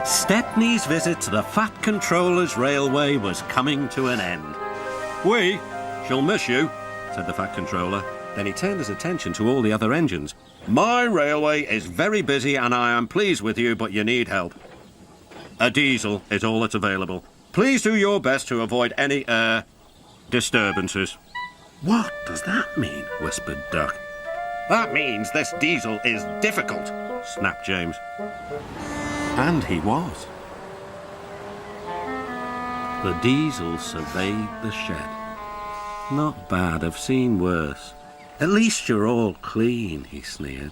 Stepney's visit to the Fat Controller's Railway was coming to an end. "We shall miss you," said the Fat Controller. Then he turned his attention to all the other engines. "My railway is very busy and I am pleased with you, but you need help. A diesel is all that's available. Please do your best to avoid any disturbances." "What does that mean?" whispered Duck. "That means this diesel is difficult," snapped James. And he was. The diesel surveyed the shed. "Not bad, I've seen worse. At least you're all clean," he sneered.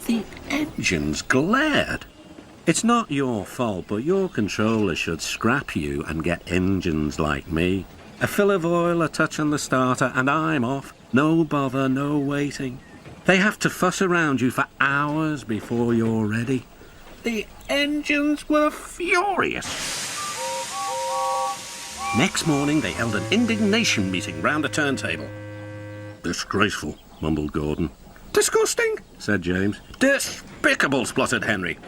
The engines glared. "It's not your fault, but your controller should scrap you and get engines like me. A fill of oil, a touch on the starter, and I'm off. No bother, no waiting. They have to fuss around you for hours before you're ready." The engines were furious. Next morning, they held an indignation meeting round a turntable. "Disgraceful," mumbled Gordon. "Disgusting," said James. "Despicable," spluttered Henry.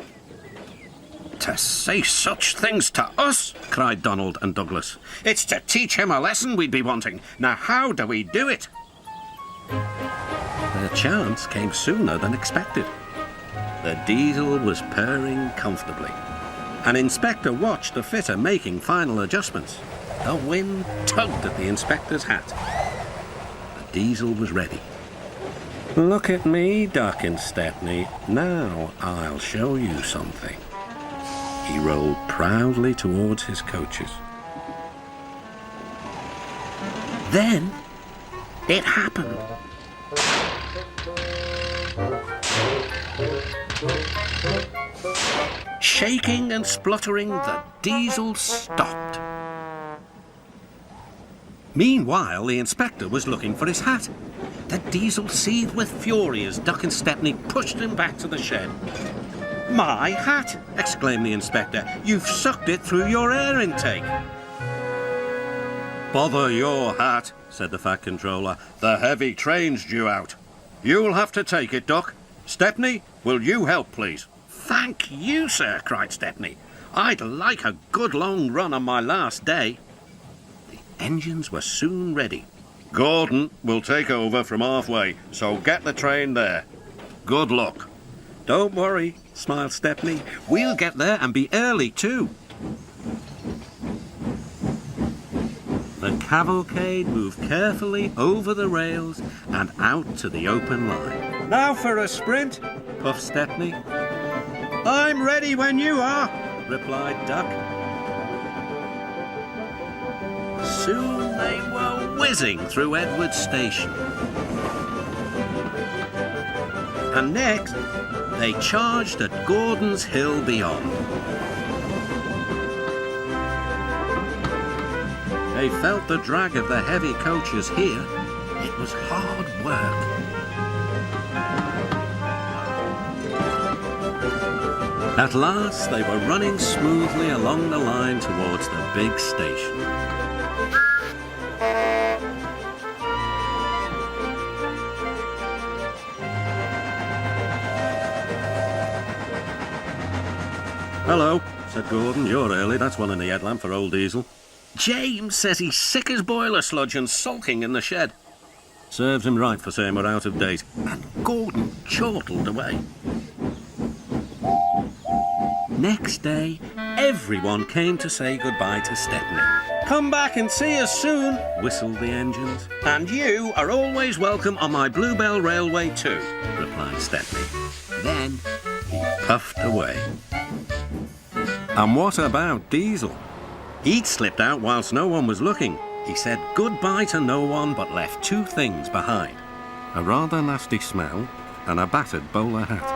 "To say such things to us," cried Donald and Douglas. "It's to teach him a lesson we'd be wanting. Now how do we do it?" The chance came sooner than expected. The diesel was purring comfortably. An inspector watched the fitter making final adjustments. The wind tugged at the inspector's hat. The diesel was ready. "Look at me, Duck and Stepney. Now I'll show you something." He rolled proudly towards his coaches. Then it happened. Shaking and spluttering, the diesel stopped. Meanwhile, the inspector was looking for his hat. The diesel seethed with fury as Duck and Stepney pushed him back to the shed. "My hat!" exclaimed the inspector. "You've sucked it through your air intake." "Bother your hat," said the Fat Controller. "The heavy train's due out. You'll have to take it, Duck. Stepney, will you help, please?" "Thank you, sir," cried Stepney. "I'd like a good long run on my last day." The engines were soon ready. "Gordon will take over from halfway, so get the train there. Good luck." "Don't worry," smiled Stepney. "We'll get there and be early too." The cavalcade moved carefully over the rails and out to the open line. "Now for a sprint," puffed Stepney. "I'm ready when you are," replied Duck. Soon they were whizzing through Edward Station. And next, they charged at Gordon's Hill beyond. They felt the drag of the heavy coaches here. It was hard work. At last, they were running smoothly along the line towards the big station. "Hello," said Gordon. "You're early. That's one in the headlamp for old Diesel." "James says he's sick as boiler sludge and sulking in the shed." "Serves him right for saying we're out of date." And Gordon chortled away. Next day, everyone came to say goodbye to Stepney. "Come back and see us soon," whistled the engines. "And you are always welcome on my Bluebell Railway too," replied Stepney. Then he puffed away. And what about Diesel? He'd slipped out whilst no one was looking. He said goodbye to no one but left two things behind: a rather nasty smell and a battered bowler hat.